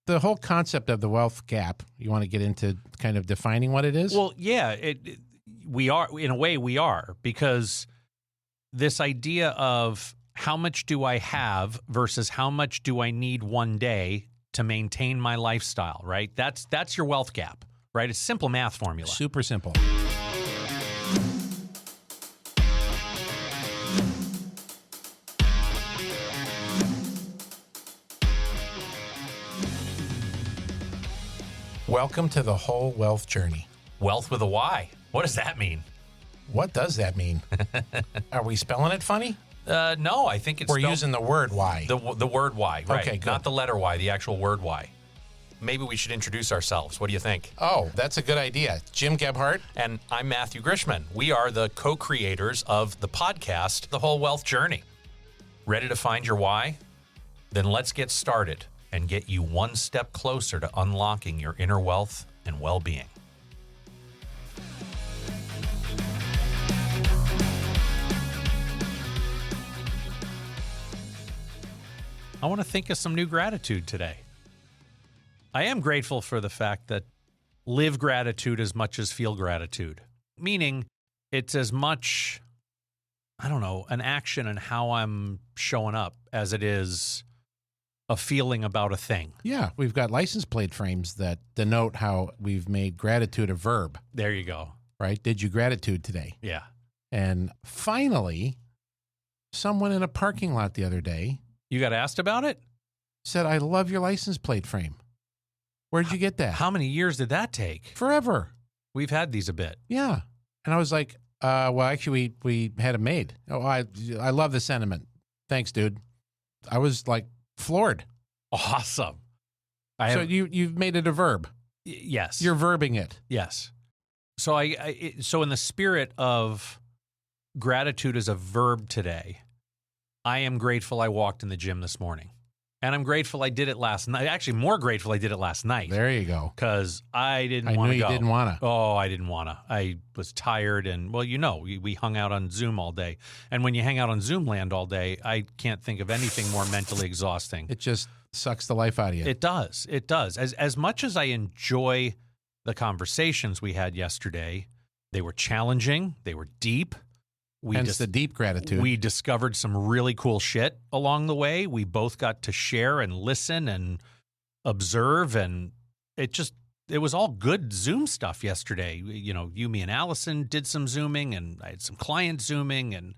the whole concept of the wealth gap, you want to get into kind of defining what it is? Well, yeah, we are, in a way we are, because this idea of how much do I have versus how much do I need one day to maintain my lifestyle, right? That's your wealth gap, right? It's a simple math formula. Super simple. Welcome to the whole wealth journey. Wealth with a Y. What does that mean? What does that mean? Are we spelling it funny? No, I think it's We're using the word Y. The word Y, right? Okay, good. Not the letter Y, the actual word Y. Maybe we should introduce ourselves. What do you think? Oh, that's a good idea. Jim Gebhardt. And I'm Matthew Grishman. We are the co-creators of the podcast, The Whole Wealth Journey. Ready to find your why? Then let's get started and get you one step closer to unlocking your inner wealth and well-being. I want to think of some new gratitude today. I am grateful for the fact that live gratitude as much as feel gratitude, meaning it's as much, an action in how I'm showing up as it is a feeling about a thing. Yeah, we've got license plate frames that denote how we've made gratitude a verb. There you go. Right? Did you gratitude today? Yeah. And finally, someone in a parking lot the other day. You got asked about it? Said, I love your license plate frame. Where'd you get that? How many years did that take? Forever. We've had these a bit. Yeah. And I was like, well, actually, we had it made. Oh, I love the sentiment. Thanks, dude. I was like floored. Awesome. So you've made it a verb. Yes. You're verbing it. Yes. So so in the spirit of gratitude as a verb today, I am grateful I walked in the gym this morning. And I'm grateful I did it last night. Actually, more grateful I did it last night. There you go. Because I didn't want to go. I knew you didn't want to. Oh, I didn't want to. I was tired. And, well, we hung out on Zoom all day. And when you hang out on Zoom land all day, I can't think of anything more mentally exhausting. It just sucks the life out of you. It does. It does. As much as I enjoy the conversations we had yesterday, they were challenging. They were deep. Hence the deep gratitude. We discovered some really cool shit along the way. We both got to share and listen and observe, and it was all good Zoom stuff yesterday. You, me, and Allison did some Zooming, and I had some client Zooming, and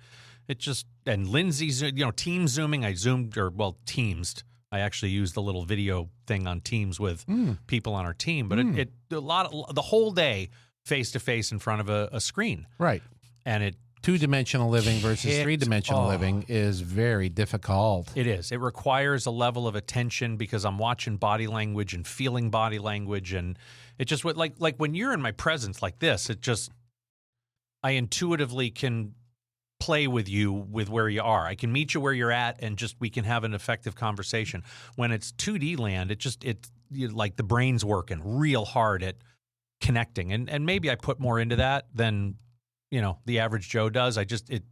and Lindsay, team Zooming. I Zoomed, Teamsed. I actually used the little video thing on Teams with people on our team, but the whole day face to face in front of a screen. Right. And two-dimensional living versus three-dimensional living is very difficult. It is. It requires a level of attention because I'm watching body language and feeling body language, and it just like when you're in my presence like this, I intuitively can play with you with where you are. I can meet you where you're at, and we can have an effective conversation. When it's 2D land, like the brain's working real hard at connecting, and maybe I put more into that than the average Joe does.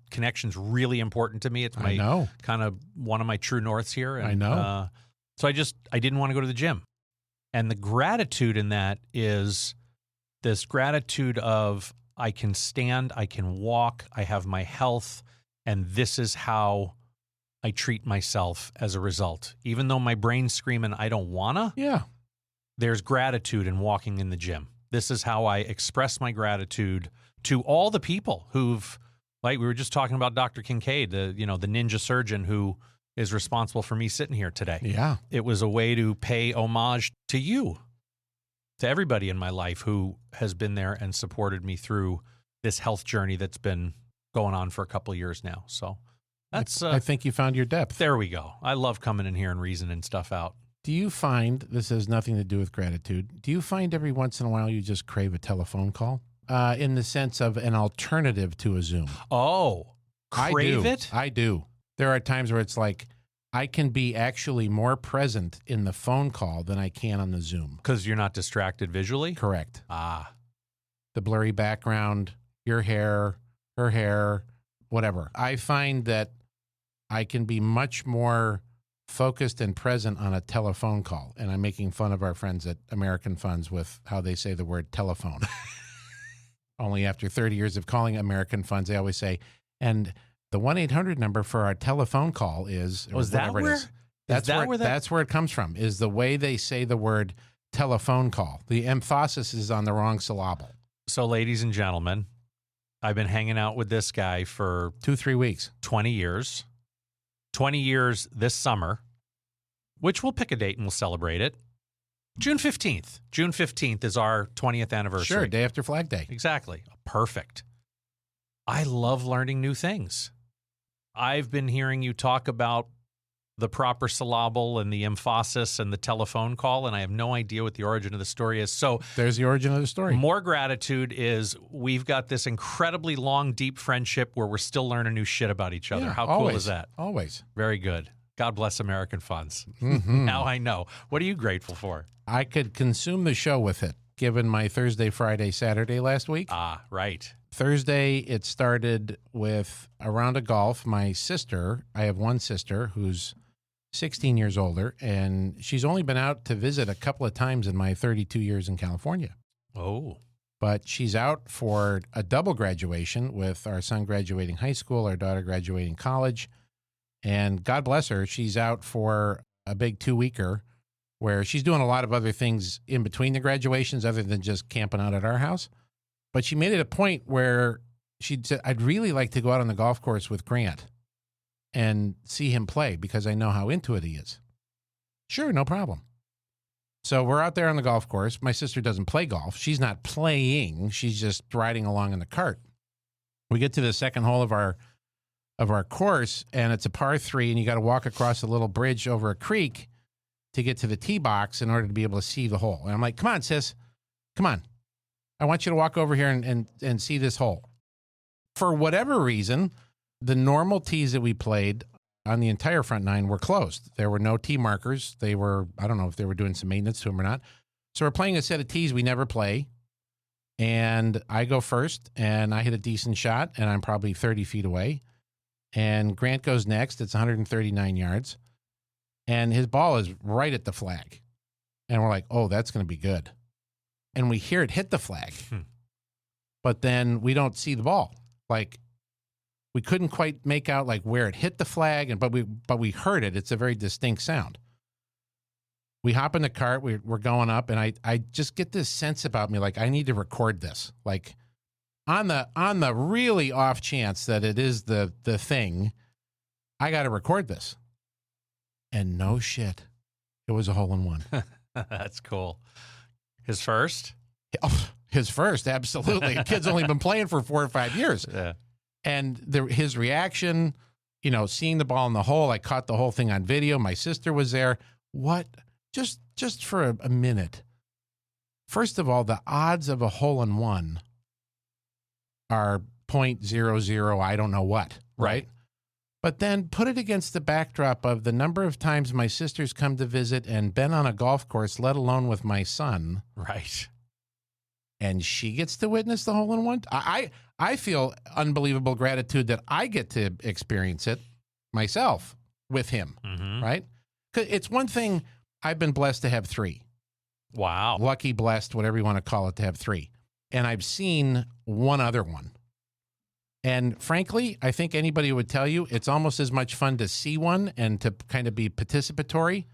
Connection's really important to me. It's my kind of one of my true norths here. And, I know. So I didn't want to go to the gym. And the gratitude in that is this gratitude of I can stand, I can walk, I have my health, and this is how I treat myself as a result. Even though my brain's screaming, I don't wanna. Yeah. There's gratitude in walking in the gym. This is how I express my gratitude to all the people who've, like we were just talking about Dr. Kincaid, the ninja surgeon who is responsible for me sitting here today. Yeah. It was a way to pay homage to you, to everybody in my life who has been there and supported me through this health journey that's been going on for a couple of years now. So that's... I think you found your depth. There we go. I love coming in here and reasoning stuff out. Do you find, this has nothing to do with gratitude, do you find every once in a while you just crave a telephone call? In the sense of an alternative to a Zoom. Oh, crave it? I do. There are times where it's like, I can be actually more present in the phone call than I can on the Zoom. Because you're not distracted visually? Correct. Ah. The blurry background, your hair, her hair, whatever. I find that I can be much more focused and present on a telephone call. And I'm making fun of our friends at American Funds with how they say the word telephone. Only after 30 years of calling American Funds, they always say, and the 1-800 number for our telephone call is, Was that where? That's where it comes from, is the way they say the word telephone call. The emphasis is on the wrong syllable. So, ladies and gentlemen, I've been hanging out with this guy for 2-3 weeks. 20 years. 20 years this summer, which we'll pick a date and we'll celebrate it. June 15th. June 15th is our 20th anniversary. Sure, day after Flag Day. Exactly. Perfect. I love learning new things. I've been hearing you talk about the proper syllable and the emphasis and the telephone call, and I have no idea what the origin of the story is. So there's the origin of the story. More gratitude is we've got this incredibly long, deep friendship where we're still learning new shit about each other. Yeah, How cool is that? Always. Very good. God bless American Funds. Mm-hmm. Now I know. What are you grateful for? I could consume the show with it, given my Thursday, Friday, Saturday last week. Ah, right. Thursday, it started with a round of golf. My sister, I have one sister who's 16 years older, and she's only been out to visit a couple of times in my 32 years in California. Oh. But she's out for a double graduation with our son graduating high school, our daughter graduating college. And God bless her, she's out for a big 2-weeker where she's doing a lot of other things in between the graduations other than just camping out at our house. But she made it a point where she said, I'd really like to go out on the golf course with Grant and see him play because I know how into it he is. Sure, no problem. So we're out there on the golf course. My sister doesn't play golf. She's not playing. She's just riding along in the cart. We get to the second hole of our course, and it's a par 3, and you got to walk across a little bridge over a creek to get to the tee box in order to be able to see the hole. And I'm like, come on, sis. Come on. I want you to walk over here and see this hole. For whatever reason, the normal tees that we played on the entire front 9 were closed. There were no tee markers. They were, I don't know if they were doing some maintenance to them or not. So we're playing a set of tees we never play. And I go first, and I hit a decent shot, and I'm probably 30 feet away. And Grant goes next. It's 139 yards. And his ball is right at the flag. And we're like, oh, that's going to be good. And we hear it hit the flag. But then we don't see the ball. Like, we couldn't quite make out like where it hit the flag, but we heard it. It's a very distinct sound. We hop in the cart. We're going up, and I just get this sense about me, like I need to record this. Like on the really off chance that it is the thing, I got to record this. And no shit, it was a hole-in-one. That's cool. His first? Oh, his first, absolutely. The kid's only been playing for 4 or 5 years. Yeah. And his reaction, seeing the ball in the hole, I caught the whole thing on video. My sister was there. What? Just for a minute. First of all, the odds of a hole-in-one are 0.00, I don't know what, right? But then put it against the backdrop of the number of times my sister's come to visit and been on a golf course, let alone with my son. Right. And she gets to witness the hole-in-one. I feel unbelievable gratitude that I get to experience it myself with him, right? 'Cause it's one thing, I've been blessed to have 3. Wow. Lucky, blessed, whatever you want to call it, to have 3. And I've seen one other one. And frankly, I think anybody would tell you it's almost as much fun to see one and to kind of be participatory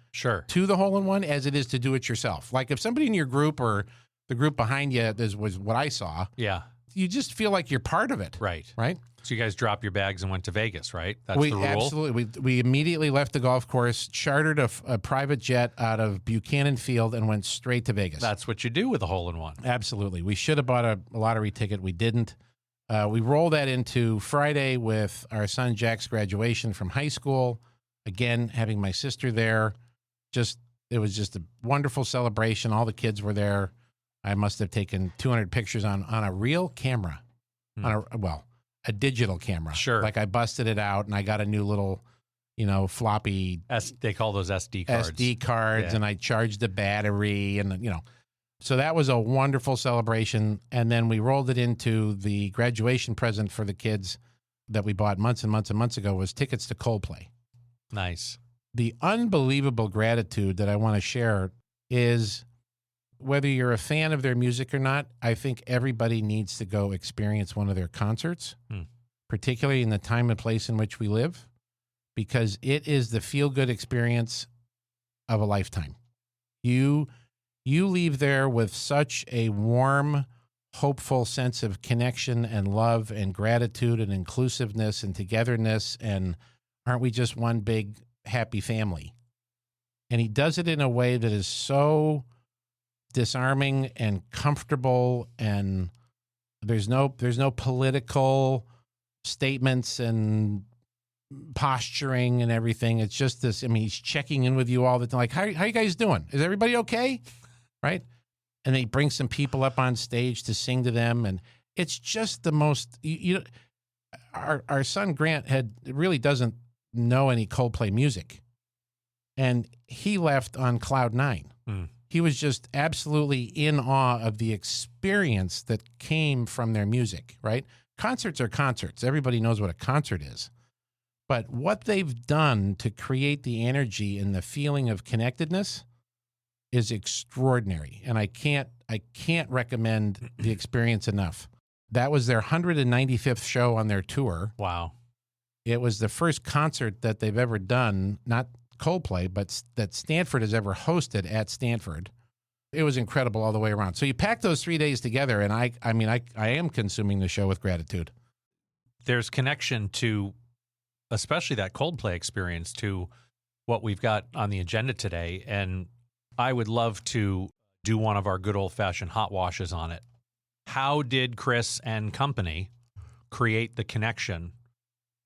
to the hole-in-one as it is to do it yourself. Like if somebody in your group or the group behind you was what I saw. Yeah. You just feel like you're part of it. Right. Right? So you guys dropped your bags and went to Vegas, right? That's the rule? Absolutely. We immediately left the golf course, chartered a private jet out of Buchanan Field, and went straight to Vegas. That's what you do with a hole-in-one. Absolutely. We should have bought a lottery ticket. We didn't. We rolled that into Friday with our son Jack's graduation from high school. Again, having my sister there. It was just a wonderful celebration. All the kids were there. I must have taken 200 pictures on a real camera, a digital camera. Sure. Like I busted it out and I got a new little, floppy. They call those SD cards. SD cards, yeah. And I charged the battery and, So that was a wonderful celebration. And then we rolled it into the graduation present for the kids that we bought months and months and months ago was tickets to Coldplay. Nice. the unbelievable gratitude that I want to share is, whether you're a fan of their music or not, I think everybody needs to go experience one of their concerts, particularly in the time and place in which we live, because it is the feel-good experience of a lifetime. You leave there with such a warm, hopeful sense of connection and love and gratitude and inclusiveness and togetherness, and aren't we just one big happy family? And he does it in a way that is so disarming and comfortable, and there's no political statements and posturing and everything. It's just this, I mean, he's checking in with you all the time, like, how you guys doing? Is everybody okay? Right? And they bring some people up on stage to sing to them, and it's just the most, our son Grant really doesn't know any Coldplay music, and he left on cloud nine. He was just absolutely in awe of the experience that came from their music, right? Concerts are concerts. Everybody knows what a concert is. But what they've done to create the energy and the feeling of connectedness is extraordinary. And I can't recommend the experience enough. That was their 195th show on their tour. Wow. It was the first concert that they've ever done, not Coldplay, but that Stanford has ever hosted at Stanford. It was incredible all the way around. So you pack those 3 days together, and I am consuming the show with gratitude. There's connection to, especially that Coldplay experience, to what we've got on the agenda today. And I would love to do one of our good old-fashioned hot washes on it. How did Chris and company create the connection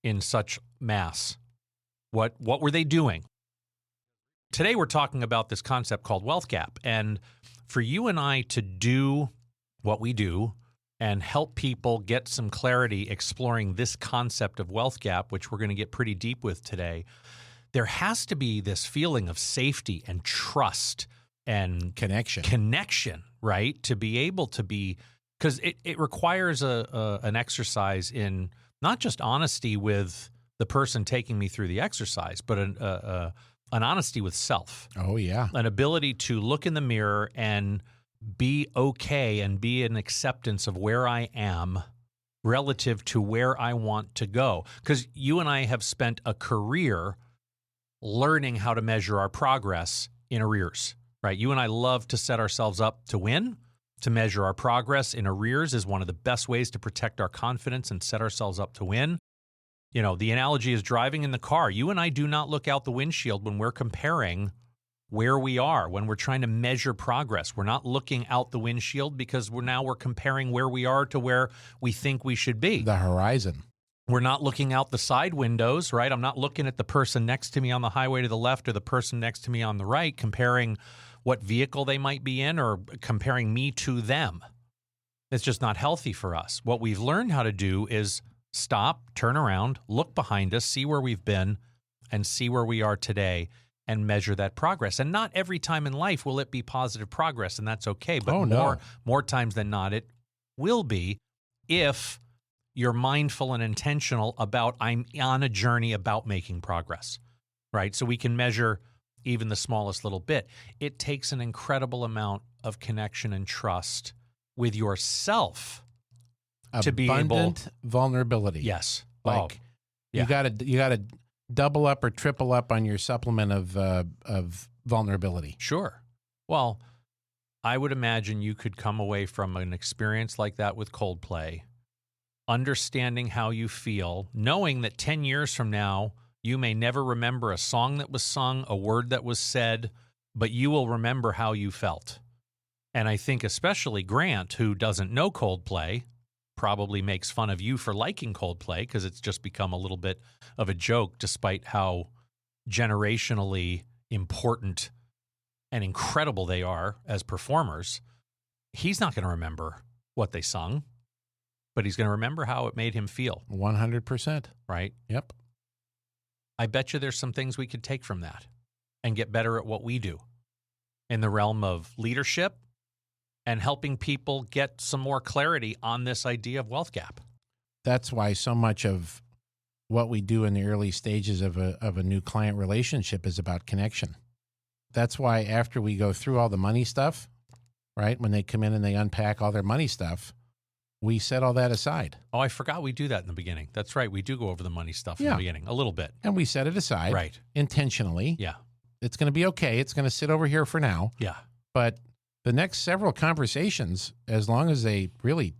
in such mass? What were they doing? Today we're talking about this concept called wealth gap. And for you and I to do what we do and help people get some clarity exploring this concept of wealth gap, which we're going to get pretty deep with today, there has to be this feeling of safety and trust and connection, right? To be able to be, because it requires an exercise in not just honesty with the person taking me through the exercise, but an honesty with self. Oh, yeah. An ability to look in the mirror and be okay and be in acceptance of where I am relative to where I want to go. Because you and I have spent a career learning how to measure our progress in arrears, right? You and I love to set ourselves up to win. To measure our progress in arrears is one of the best ways to protect our confidence and set ourselves up to win. You know, the analogy is driving in the car. You and I do not look out the windshield when we're comparing where we are, when we're trying to measure progress. We're not looking out the windshield because we're comparing where we are to where we think we should be. The horizon. We're not looking out the side windows, right? I'm not looking at the person next to me on the highway to the left or the person next to me on the right, comparing what vehicle they might be in or comparing me to them. It's just not healthy for us. What we've learned how to do is stop, turn around, look behind us, see where we've been, and see where we are today and measure that progress. And not every time in life will it be positive progress, and that's okay. But more times than not, it will be if you're mindful and intentional about I'm on a journey about making progress, right? So we can measure even the smallest little bit. It takes an incredible amount of connection and trust with yourself to be able. Abundant vulnerability. Yes. Like you gotta double up or triple up on your supplement of vulnerability. Sure. Well, I would imagine you could come away from an experience like that with Coldplay, understanding how you feel, knowing that 10 years from now, you may never remember a song that was sung, a word that was said, but you will remember how you felt. And I think especially Grant, who doesn't know Coldplay, probably makes fun of you for liking Coldplay because it's just become a little bit of a joke despite how generationally important and incredible they are as performers. He's not going to remember what they sung, but he's going to remember how it made him feel. 100%. Right? Yep. I bet you there's some things we could take from that and get better at what we do in the realm of leadership and helping people get some more clarity on this idea of wealth gap. That's why so much of what we do in the early stages of a new client relationship is about connection. That's why after we go through all the money stuff, right, when they come in and they unpack all their money stuff, we set all that aside. Oh, I forgot we do that in the beginning. That's right. We do go over the money stuff in the beginning, a little bit. And we set it aside right, intentionally. Yeah. It's going to be okay. It's going to sit over here for now. Yeah. But the next several conversations, as long as they really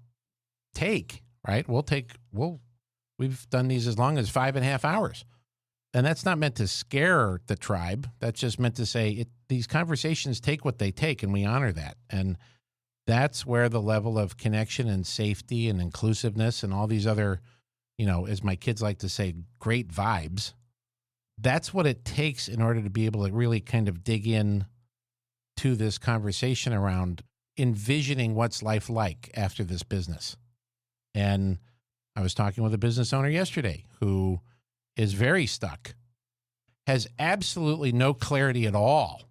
take, right, we've done these as long as 5.5 hours. And that's not meant to scare the tribe. That's just meant to say these conversations take what they take, and we honor that. And that's where the level of connection and safety and inclusiveness and all these other, as my kids like to say, great vibes, that's what it takes in order to be able to really kind of dig in to this conversation around envisioning what's life like after this business. And I was talking with a business owner yesterday who is very stuck, has absolutely no clarity at all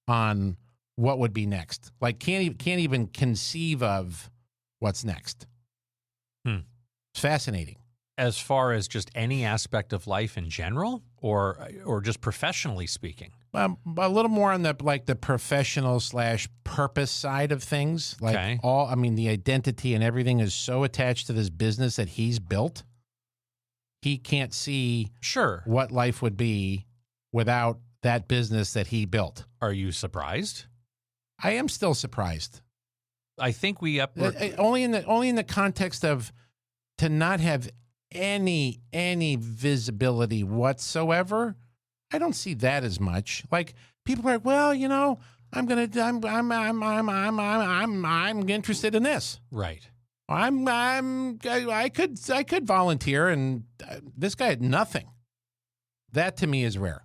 on what would be next. Like can't even conceive of what's next. It's fascinating. As far as just any aspect of life in general, or just professionally speaking? A little more on the professional / purpose side of things. Like the identity and everything is so attached to this business that he's built. He can't see what life would be without that business that he built. Are you surprised? I am still surprised. I think only in the context of to not have any visibility whatsoever. I don't see that as much. Like people are like, well, I'm interested in this. Right. I could volunteer, and this guy had nothing. That to me is rare.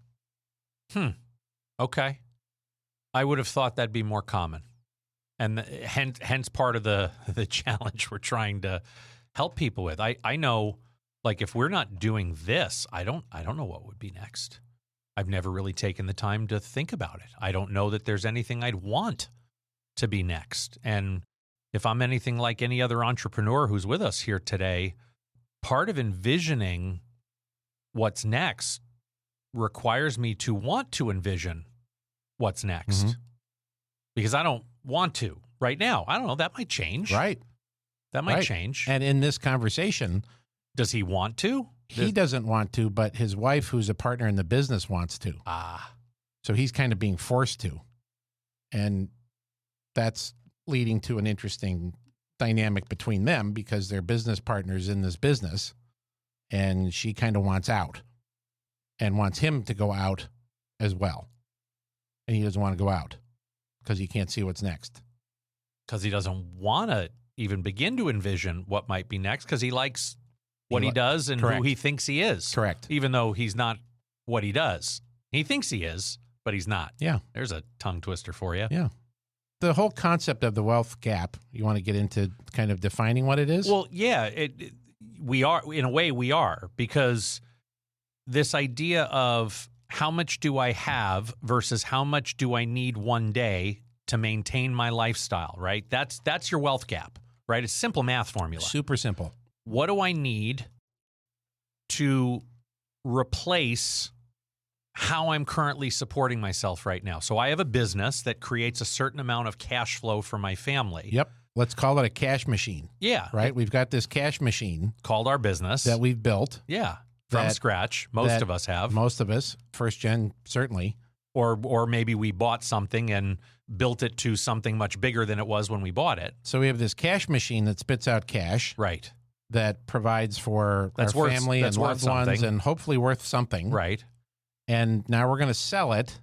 Okay. I would have thought that'd be more common, and hence part of the challenge we're trying to help people with. I know, like, if we're not doing this, I don't know what would be next. I've never really taken the time to think about it. I don't know that there's anything I'd want to be next. And if I'm anything like any other entrepreneur who's with us here today, part of envisioning what's next requires me to want to envision what's next, because I don't want to right now. I don't know. That might change. Right. That might change. And in this conversation, does he want to? He doesn't want to, but his wife, who's a partner in the business, wants to. So he's kind of being forced to. And that's leading to an interesting dynamic between them because they're business partners in this business. And she kind of wants out and wants him to go out as well. And he doesn't want to go out because he can't see what's next. Because he doesn't want to even begin to envision what might be next because he likes what he does and who he thinks he is. Correct. Even though he's not what he does. He thinks he is, but he's not. Yeah. There's a tongue twister for you. Yeah. The whole concept of the wealth gap, you want to get into kind of defining what it is? Well, yeah, we are, in a way we are, because this idea of how much do I have versus how much do I need one day to maintain my lifestyle, right? That's your wealth gap, right? It's a simple math formula. Super simple. What do I need to replace how I'm currently supporting myself right now? So I have a business that creates a certain amount of cash flow for my family. Yep. Let's call it a cash machine. Yeah. Right? We've got this cash machine. Called our business. That we've built. Yeah. From scratch. Most of us have. Most of us. First gen, certainly. Or maybe we bought something and built it to something much bigger than it was when we bought it. So we have this cash machine that spits out cash. Right. That provides for our family and loved ones and hopefully worth something. Right. And now we're going to sell it.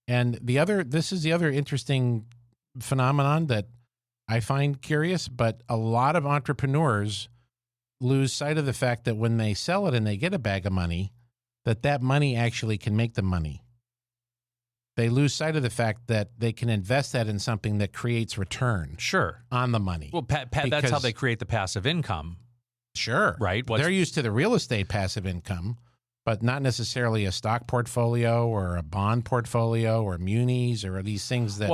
And this is the other interesting phenomenon that I find curious, but a lot of entrepreneurs lose sight of the fact that when they sell it and they get a bag of money, that money actually can make them money. They lose sight of the fact that they can invest that in something that creates return. Sure. On the money. Well, that's how they create the passive income. Sure. Right. They're used to the real estate passive income, but not necessarily a stock portfolio or a bond portfolio or munis or these things that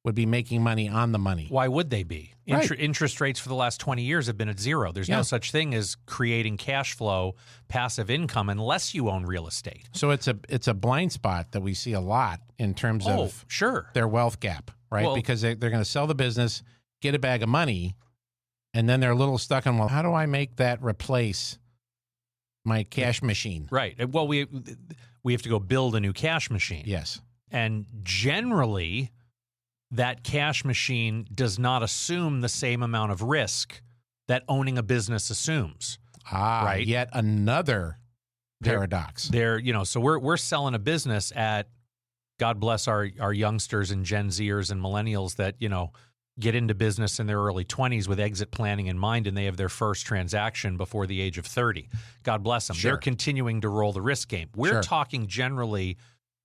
would be making money on the money. Why would they be? Right. Interest rates for the last 20 years have been at zero. There's no such thing as creating cash flow, passive income, unless you own real estate. So it's a blind spot that we see a lot in terms of their wealth gap, right? Well, because they're going to sell the business, get a bag of money, and then they're a little stuck on, well, how do I make that replace my cash machine? Right. Well, we have to go build a new cash machine. Yes. And generally, that cash machine does not assume the same amount of risk that owning a business assumes. Right? Yet another paradox. So we're selling a business at, God bless our youngsters and Gen Zers and millennials that, get into business in their early 20s with exit planning in mind, and they have their first transaction before the age of 30. God bless them. Sure. They're continuing to roll the risk game. We're talking generally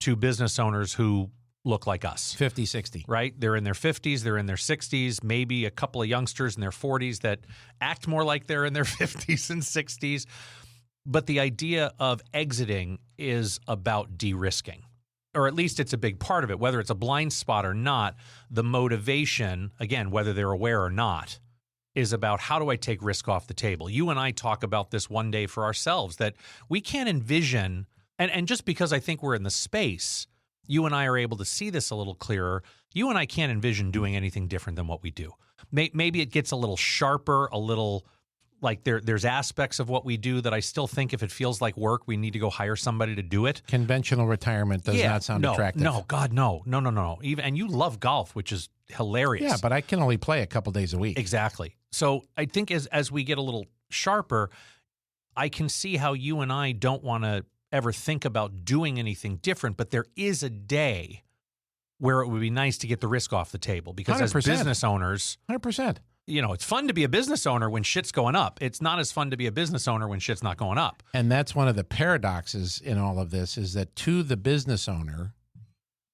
to business owners who look like us. 50, 60. Right? They're in their 50s, they're in their 60s, maybe a couple of youngsters in their 40s that act more like they're in their 50s and 60s. But the idea of exiting is about de-risking. Or at least it's a big part of it, whether it's a blind spot or not. The motivation, again, whether they're aware or not, is about how do I take risk off the table? You and I talk about this one day for ourselves, that we can't envision, and just because I think we're in the space, you and I are able to see this a little clearer. You and I can't envision doing anything different than what we do. Maybe it gets a little sharper, a little like there's aspects of what we do that I still think if it feels like work, we need to go hire somebody to do it. Conventional retirement does not sound attractive. No, God, no. And you love golf, which is hilarious. Yeah, but I can only play a couple days a week. Exactly. So I think as we get a little sharper, I can see how you and I don't want to ever think about doing anything different, but there is a day where it would be nice to get the risk off the table because 100%. as business owners, 100%. It's fun to be a business owner when shit's going up. It's not as fun to be a business owner when shit's not going up. And that's one of the paradoxes in all of this is that to the business owner,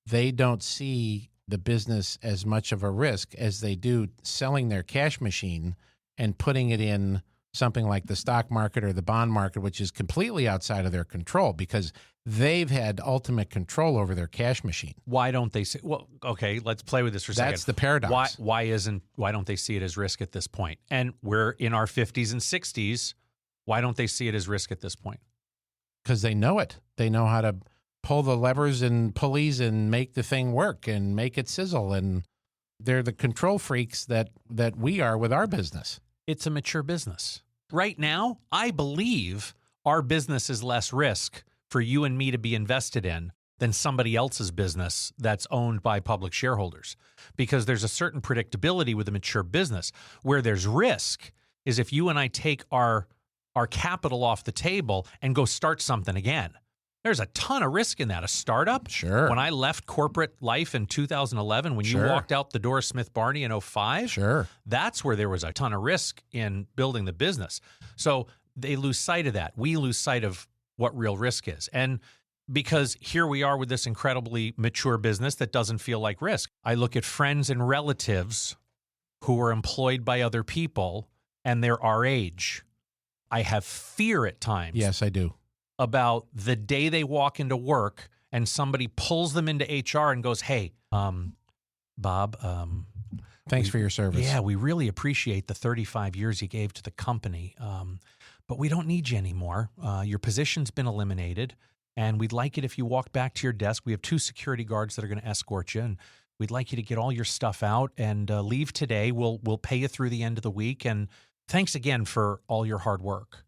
they don't see the business as much of a risk as they do selling their cash machine and putting it in something like the stock market or the bond market, which is completely outside of their control because they've had ultimate control over their cash machine. Why don't they say, well, okay, let's play with this for a second. That's the paradox. Why don't they see it as risk at this point? And we're in our 50s and 60s. Why don't they see it as risk at this point? Because they know it. They know how to pull the levers and pulleys and make the thing work and make it sizzle. And they're the control freaks that we are with our business. It's a mature business. Right now, I believe our business is less risk for you and me to be invested in than somebody else's business that's owned by public shareholders, because there's a certain predictability with a mature business. Where there's risk is if you and I take our capital off the table and go start something again. There's a ton of risk in that. A startup? Sure. When I left corporate life in 2011, when you walked out the door of Smith Barney in 2005, sure, that's where there was a ton of risk in building the business. So they lose sight of that. We lose sight of what real risk is. And because here we are with this incredibly mature business that doesn't feel like risk. I look at friends and relatives who are employed by other people and they're our age. I have fear at times. Yes, I do. About the day they walk into work and somebody pulls them into HR and goes, hey, Bob. Thanks for your service. Yeah, we really appreciate the 35 years you gave to the company, but we don't need you anymore. Your position's been eliminated, and we'd like it if you walk back to your desk. We have 2 security guards that are going to escort you, and we'd like you to get all your stuff out and leave today. We'll pay you through the end of the week, and thanks again for all your hard work.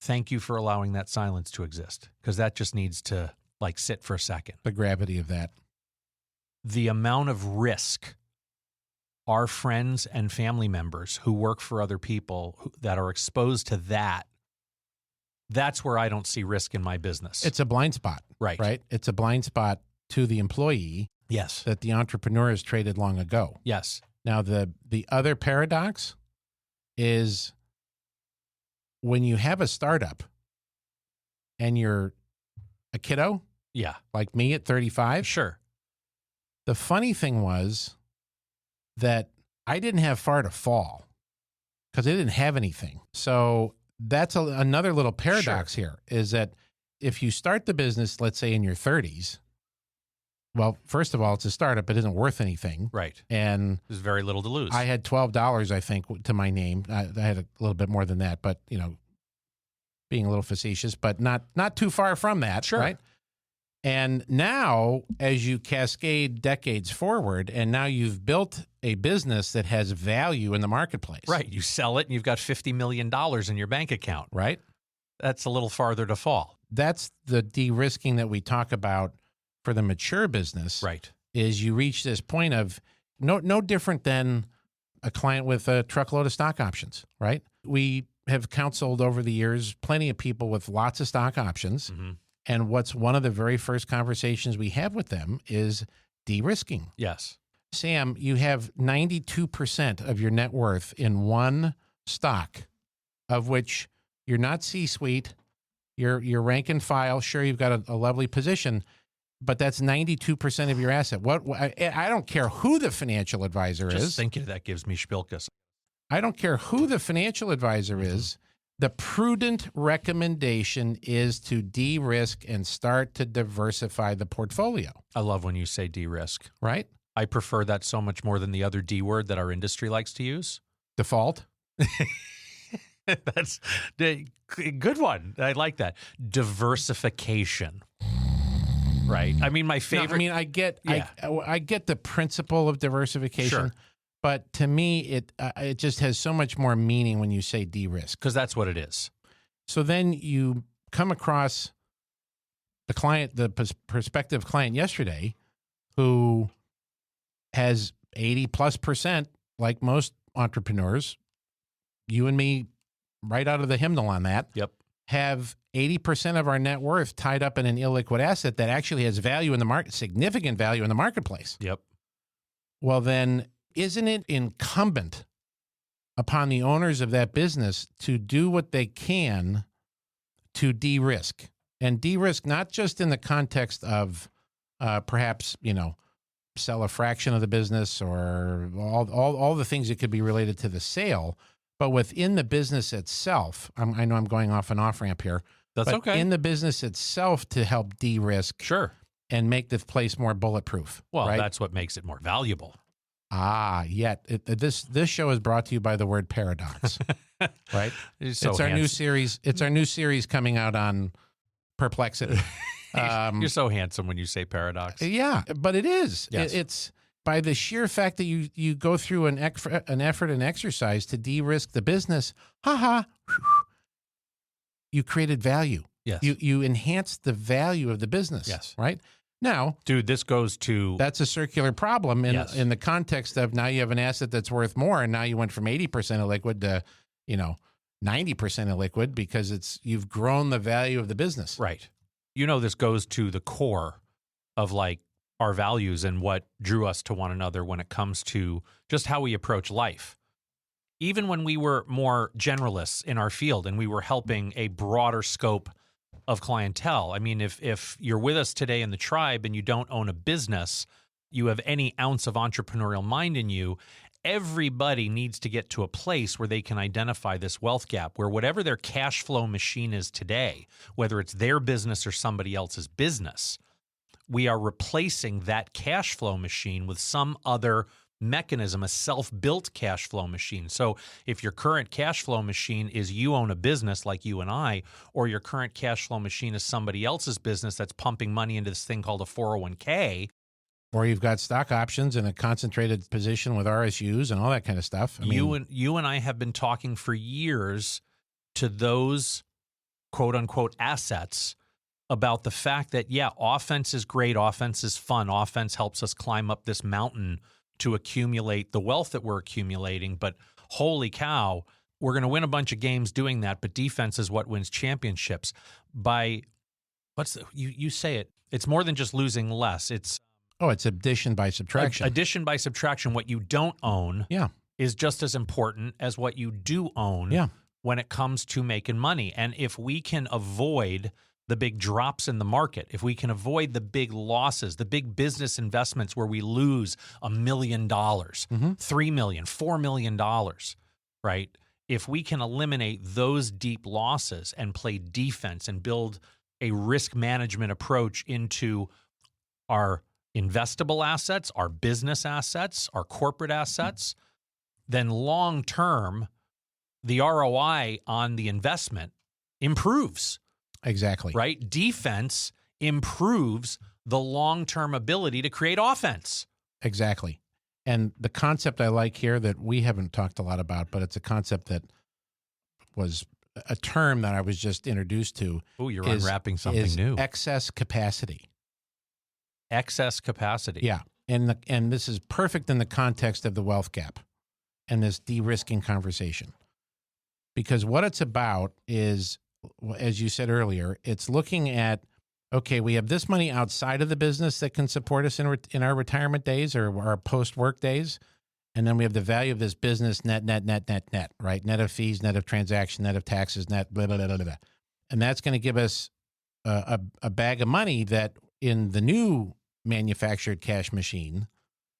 Thank you for allowing that silence to exist, because that just needs to sit for a second. The gravity of that. The amount of risk our friends and family members who work for other people that are exposed to that's where I don't see risk in my business. It's a blind spot. Right? It's a blind spot to the employee. Yes. That the entrepreneur has traded long ago. Yes. Now, the other paradox is when you have a startup and you're a kiddo, yeah, like me at 35. Sure. The funny thing was that I didn't have far to fall because I didn't have anything. So that's another little paradox here is that if you start the business, let's say in your 30s, Well, first of all, it's a startup. It isn't worth anything. Right. And There's very little to lose. I had $12, I think, to my name. I had a little bit more than that, but, being a little facetious, but not too far from that. Sure. Right. And now, as you cascade decades forward, and now you've built a business that has value in the marketplace. Right. You sell it and you've got $50 million in your bank account. Right. That's a little farther to fall. That's the de-risking that we talk about for the mature business. Right. Is you reach this point of no different than a client with a truckload of stock options. Right. We have counseled over the years plenty of people with lots of stock options. Mm-hmm. And what's one of the very first conversations we have with them is de-risking. Yes. Sam, you have 92% of your net worth in one stock, of which you're not C-suite, you're rank and file. Sure, you've got a lovely position, but that's 92% of your asset. I don't care who the financial advisor is. Just thinking of that gives me spilkus. I don't care who the financial advisor is. The prudent recommendation is to de-risk and start to diversify the portfolio. I love when you say de-risk. Right? I prefer that so much more than the other D word that our industry likes to use. Default. That's a good one. I like that. Diversification. Right. I mean, my favorite. No, I mean, I get the principle of diversification. Sure. But to me, it just has so much more meaning when you say de-risk. Because that's what it is. So then you come across the client, the prospective client yesterday, who has 80+%, like most entrepreneurs, you and me, right out of the hymnal on that. Yep. Have 80% of our net worth tied up in an illiquid asset that actually has value in the market, significant value in the marketplace. Yep. Well, then, isn't it incumbent upon the owners of that business to do what they can to de-risk? And de-risk not just in the context of perhaps, sell a fraction of the business or all the things that could be related to the sale, but within the business itself. I know I'm going off an off-ramp here. That's but okay. In the business itself to help de-risk. Sure. And make the place more bulletproof. Well, right? That's what makes it more valuable. This show is brought to you by the word paradox, right? It's our new series. It's our new series coming out on perplexity. You're so handsome when you say paradox. Yeah, but it is. Yes. It's by the sheer fact that you go through an effort and exercise to de-risk the business. You created value. Yes. You enhanced the value of the business. Yes. Right. Now, dude, this goes to... That's a circular problem in the context of now you have an asset that's worth more, and now you went from 80% illiquid to, 90% illiquid because you've grown the value of the business. Right. This goes to the core of our values and what drew us to one another when it comes to just how we approach life. Even when we were more generalists in our field and we were helping a broader scope of clientele. I mean, if you're with us today in the tribe and you don't own a business, you have any ounce of entrepreneurial mind in you, everybody needs to get to a place where they can identify this wealth gap, where whatever their cash flow machine is today, whether it's their business or somebody else's business, we are replacing that cash flow machine with some other mechanism, a self-built cash flow machine. So if your current cash flow machine is you own a business like you and I, or your current cash flow machine is somebody else's business that's pumping money into this thing called a 401k. Or you've got stock options in a concentrated position with RSUs and all that kind of stuff. You and I have been talking for years to those quote unquote assets about the fact that, offense is great. Offense is fun. Offense helps us climb up this mountain to accumulate the wealth that we're accumulating. But holy cow, we're going to win a bunch of games doing that. But defense is what wins championships. You say it. It's more than just losing less. It's addition by subtraction. Addition by subtraction. What you don't own is just as important as what you do own when it comes to making money. And if we can avoid the big drops in the market, if we can avoid the big losses, the big business investments where we lose $1 million, $3 million, $4 million, right? If we can eliminate those deep losses and play defense and build a risk management approach into our investable assets, our business assets, our corporate assets, then long term, the ROI on the investment improves. Exactly. Right? Defense improves the long-term ability to create offense. Exactly. And the concept I like here that we haven't talked a lot about, but it's a concept that was a term that I was just introduced to. Oh, you're unwrapping something new. Excess capacity. Excess capacity. Yeah. And this is perfect in the context of the wealth gap and this de-risking conversation. Because what it's about is, as you said earlier, it's looking at, okay, we have this money outside of the business that can support us in our retirement days or our post-work days. And then we have the value of this business net, right? Net of fees, net of transaction, net of taxes, net, blah, blah, blah, blah, blah. And that's going to give us a bag of money that in the new manufactured cash machine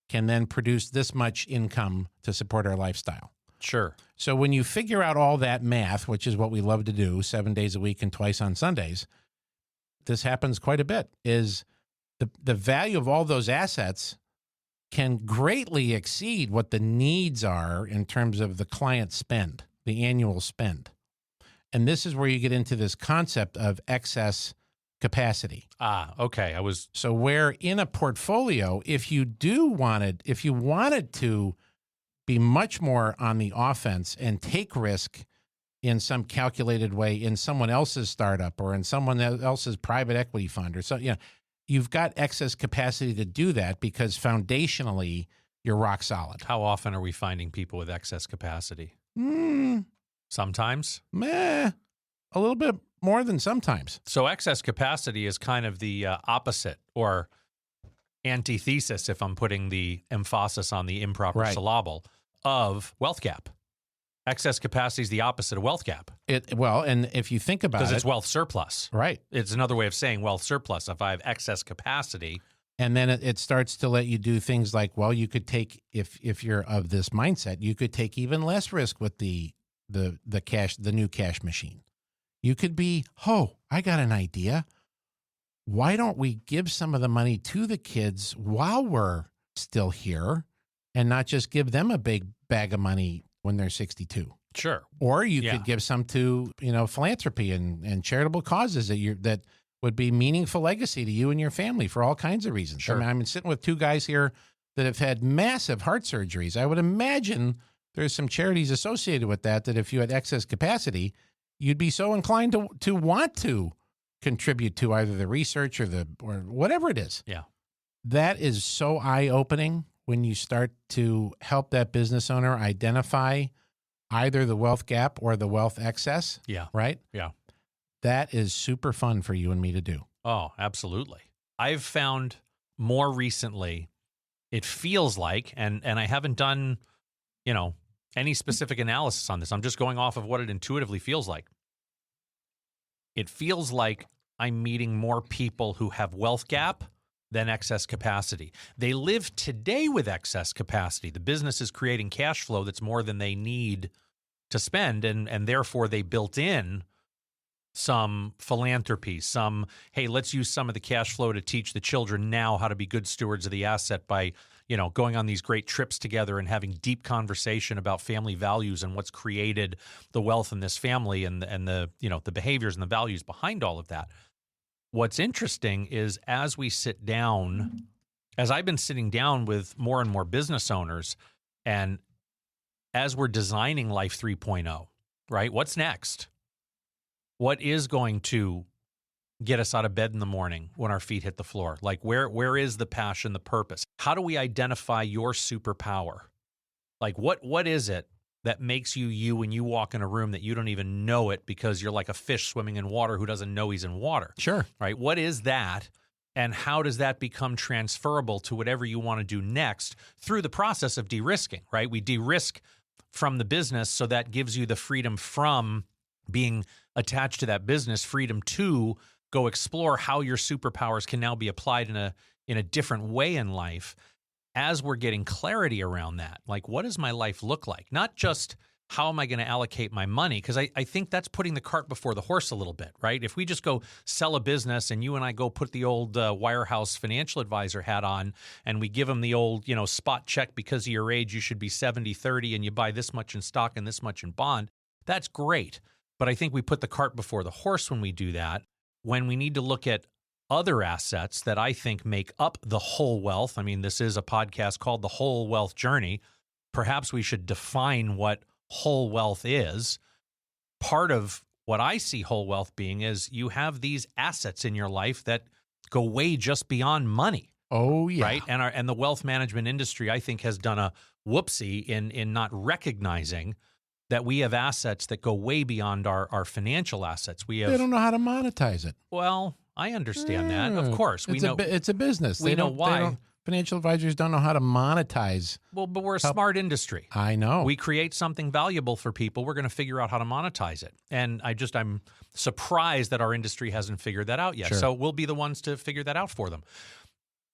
can then produce this much income to support our lifestyle. Sure. So when you figure out all that math, which is what we love to do 7 days a week and twice on Sundays, this happens quite a bit, is the value of all those assets can greatly exceed what the needs are in terms of the client spend, the annual spend. And this is where you get into this concept of excess capacity. Okay. So where in a portfolio, if you wanted to be much more on the offense and take risk in some calculated way in someone else's startup or in someone else's private equity fund or so, you've got excess capacity to do that because foundationally you're rock solid. How often are we finding people with excess capacity? Sometimes? A little bit more than sometimes. So excess capacity is kind of the opposite or antithesis, if I'm putting the emphasis on the improper syllable, of wealth gap. Excess capacity is the opposite of wealth gap. And if you think about it, because it's wealth surplus, right? It's another way of saying wealth surplus. If I have excess capacity, and then it starts to let you do things like, well, you could take if you're of this mindset, you could take even less risk with the new cash machine. You could be, I got an idea. Why don't we give some of the money to the kids while we're still here, and not just give them a big bag of money when they're 62. Sure. Or you could give some to, philanthropy and charitable causes that would be meaningful legacy to you and your family for all kinds of reasons. Sure. I'm sitting with two guys here that have had massive heart surgeries. I would imagine there's some charities associated with that if you had excess capacity, you'd be so inclined to want to contribute to either the research or whatever it is. Yeah. That is so eye-opening when you start to help that business owner identify either the wealth gap or the wealth excess. Yeah. Right? Yeah. That is super fun for you and me to do. Oh, absolutely. I've found more recently, it feels like, and I haven't done, any specific analysis on this. I'm just going off of what it intuitively feels like. It feels like I'm meeting more people who have wealth gap than excess capacity. They live today with excess capacity. The business is creating cash flow that's more than they need to spend, and therefore they built in some philanthropy, hey, let's use some of the cash flow to teach the children now how to be good stewards of the asset by, going on these great trips together and having deep conversation about family values and what's created the wealth in this family and the the behaviors and the values behind all of that. What's interesting is as we sit down, as I've been sitting down with more and more business owners, and as we're designing Life 3.0, right? What's next? What is going to get us out of bed in the morning when our feet hit the floor? Like where is the passion, the purpose? How do we identify your superpower? Like what is it that makes you when you walk in a room that you don't even know it because you're like a fish swimming in water who doesn't know he's in water? Sure. Right? What is that? And how does that become transferable to whatever you want to do next through the process of de-risking, right? We de-risk from the business, so that gives you the freedom from being attached to that business, freedom to go explore how your superpowers can now be applied in a different way in life. As we're getting clarity around that, like what does my life look like? Not just how am I going to allocate my money? Because I think that's putting the cart before the horse a little bit, right? If we just go sell a business and you and I go put the old wirehouse financial advisor hat on and we give them the old, spot check because of your age, you should be 70-30 and you buy this much in stock and this much in bond, that's great. But I think we put the cart before the horse when we do that, when we need to look at other assets that I think make up the whole wealth. I mean, this is a podcast called The Whole Wealth Journey. Perhaps we should define what whole wealth is. Part of what I see whole wealth being is you have these assets in your life that go way just beyond money. Oh, yeah. Right? And the wealth management industry, I think, has done a whoopsie in not recognizing that we have assets that go way beyond our financial assets. They don't know how to monetize it. Well, I understand that. Of course. It's a business. We know why. Financial advisors don't know how to monetize. Well, but we're a smart industry. I know. We create something valuable for people. We're going to figure out how to monetize it. And I'm surprised that our industry hasn't figured that out yet. Sure. So we'll be the ones to figure that out for them.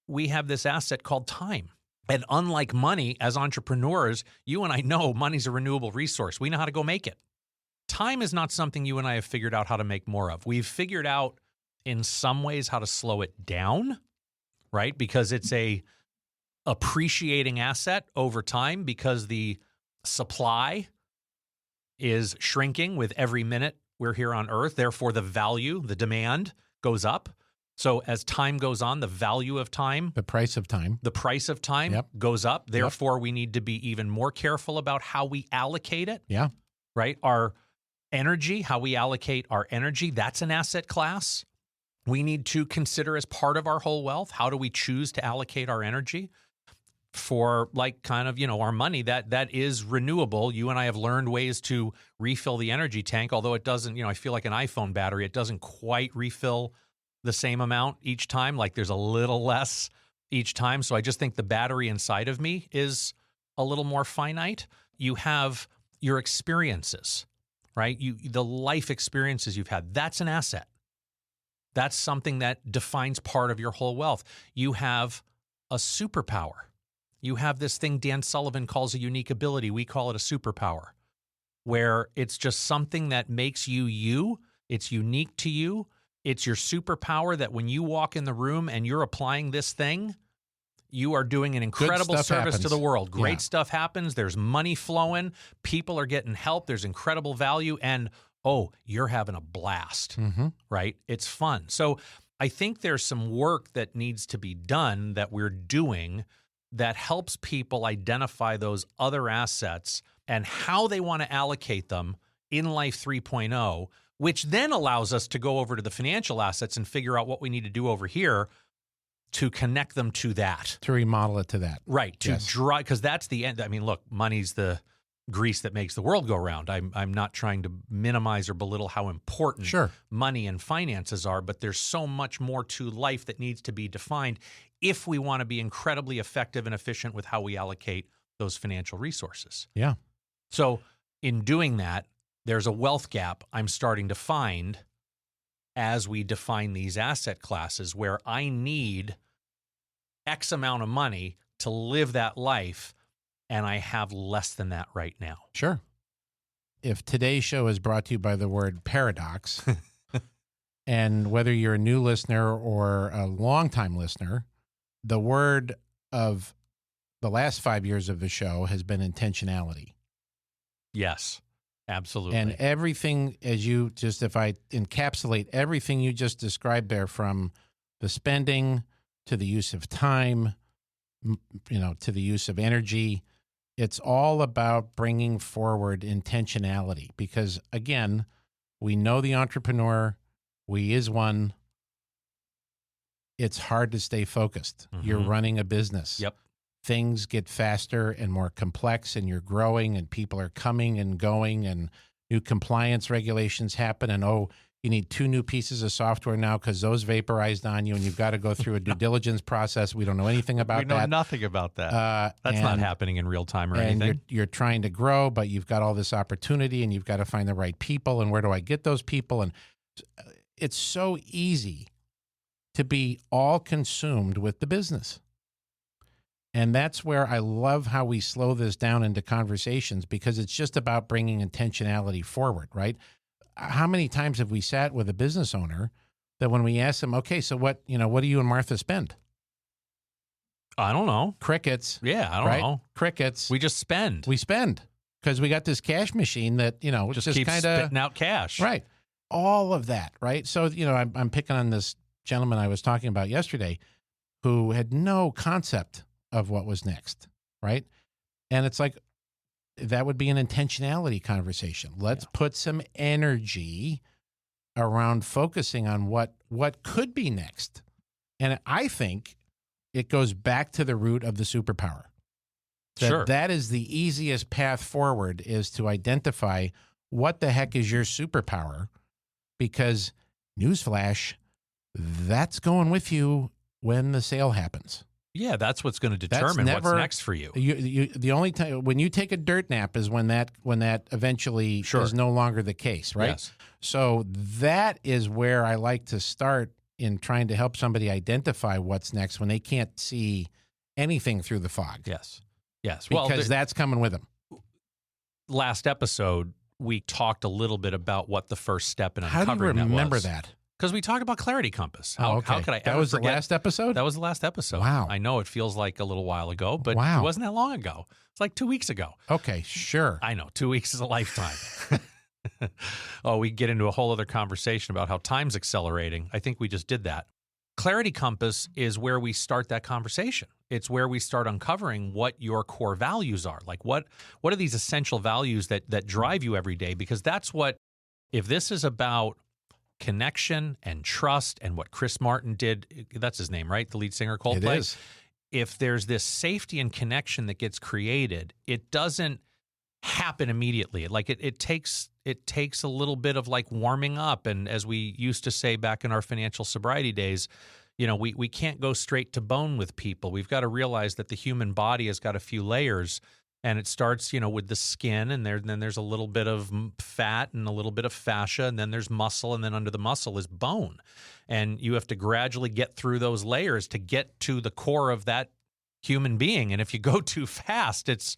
We have this asset called time. And unlike money, as entrepreneurs, you and I know money's a renewable resource. We know how to go make it. Time is not something you and I have figured out how to make more of. We've figured out in some ways how to slow it down, right? Because it's a appreciating asset over time because the supply is shrinking with every minute we're here on Earth. Therefore, the value, the demand goes up. So as time goes on, the value of time, the price of time goes up. Therefore, we need to be even more careful about how we allocate it. Yeah. Right? Our energy, how we allocate our energy, that's an asset class. We need to consider as part of our whole wealth, how do we choose to allocate our energy for our money that is renewable. You and I have learned ways to refill the energy tank, although it doesn't, I feel like an iPhone battery, it doesn't quite refill the same amount each time. Like there's a little less each time. So I just think the battery inside of me is a little more finite. You have your experiences, right? The life experiences you've had, that's an asset. That's something that defines part of your whole wealth. You have a superpower. You have this thing Dan Sullivan calls a unique ability. We call it a superpower, where it's just something that makes you you. It's unique to you. It's your superpower that when you walk in the room and you're applying this thing, you are doing an incredible service to the world. Great stuff happens. There's money flowing. People are getting help. There's incredible value. And you're having a blast, right? It's fun. So I think there's some work that needs to be done that we're doing that helps people identify those other assets and how they want to allocate them in Life 3.0, which then allows us to go over to the financial assets and figure out what we need to do over here to connect them to that. To remodel it to that. Right. To drive, because that's the end. I mean, look, money's the grease that makes the world go round. I'm not trying to minimize or belittle how important money and finances are, but there's so much more to life that needs to be defined if we want to be incredibly effective and efficient with how we allocate those financial resources. Yeah. So in doing that, there's a wealth gap I'm starting to find as we define these asset classes where I need X amount of money to live that life, and I have less than that right now. Sure. If today's show is brought to you by the word paradox, and whether you're a new listener or a longtime listener, the word of the last 5 years of the show has been intentionality. Yes, absolutely. And everything, if I encapsulate everything you just described there, from the spending to the use of time, to the use of energy, it's all about bringing forward intentionality. Because again, we know the entrepreneur, we is one. It's hard to stay focused. You're running a business. Yep. Things get faster and more complex, and you're growing, and people are coming and going, and new compliance regulations happen. And you need 2 new pieces of software now because those vaporized on you, and you've got to go through a due diligence process. We don't know anything about that. We know nothing about that. That's not happening in real time or anything. And you're trying to grow, but you've got all this opportunity, and you've got to find the right people. And where do I get those people? And it's so easy to be all consumed with the business. And that's where I love how we slow this down into conversations, because it's just about bringing intentionality forward, right? How many times have we sat with a business owner that when we ask them, okay, so what do you and Martha spend? I don't know. Crickets. Yeah, I don't know. Crickets. We just spend. We spend because we got this cash machine that, just keeps kind of spitting out cash. Right. All of that, right? So, I'm picking on this gentleman I was talking about yesterday who had no concept of what was next, right? And it's like, that would be an intentionality conversation. Let's put some energy around focusing on what could be next. And I think it goes back to the root of the superpower. That is the easiest path forward, is to identify what the heck is your superpower, because newsflash, that's going with you when the sale happens. Yeah, that's what's going to determine what's next for you. The only time when you take a dirt nap is when that eventually is no longer the case, right? Yes. So that is where I like to start in trying to help somebody identify what's next when they can't see anything through the fog. Yes. Because that's coming with them. Last episode, we talked a little bit about what the first step in uncovering that was. How do you remember that? Because we talked about Clarity Compass. How could I ever forget? That was the last episode? That was the last episode. Wow. I know it feels like a little while ago, but it wasn't that long ago. It's like 2 weeks ago. Okay, sure. I know. 2 weeks is a lifetime. We get into a whole other conversation about how time's accelerating. I think we just did that. Clarity Compass is where we start that conversation. It's where we start uncovering what your core values are. Like what are these essential values that drive you every day? Because that's what, if this is about connection and trust and what Chris Martin did, that's his name, right? The lead singer of Coldplay. It is. If there's this safety and connection that gets created, it doesn't happen immediately. Like it takes a little bit of like warming up. And as we used to say back in our financial sobriety days, we can't go straight to bone with people. We've got to realize that the human body has got a few layers, and it starts, with the skin, and then there's a little bit of fat and a little bit of fascia, and then there's muscle, and then under the muscle is bone. And you have to gradually get through those layers to get to the core of that human being. And if you go too fast, it's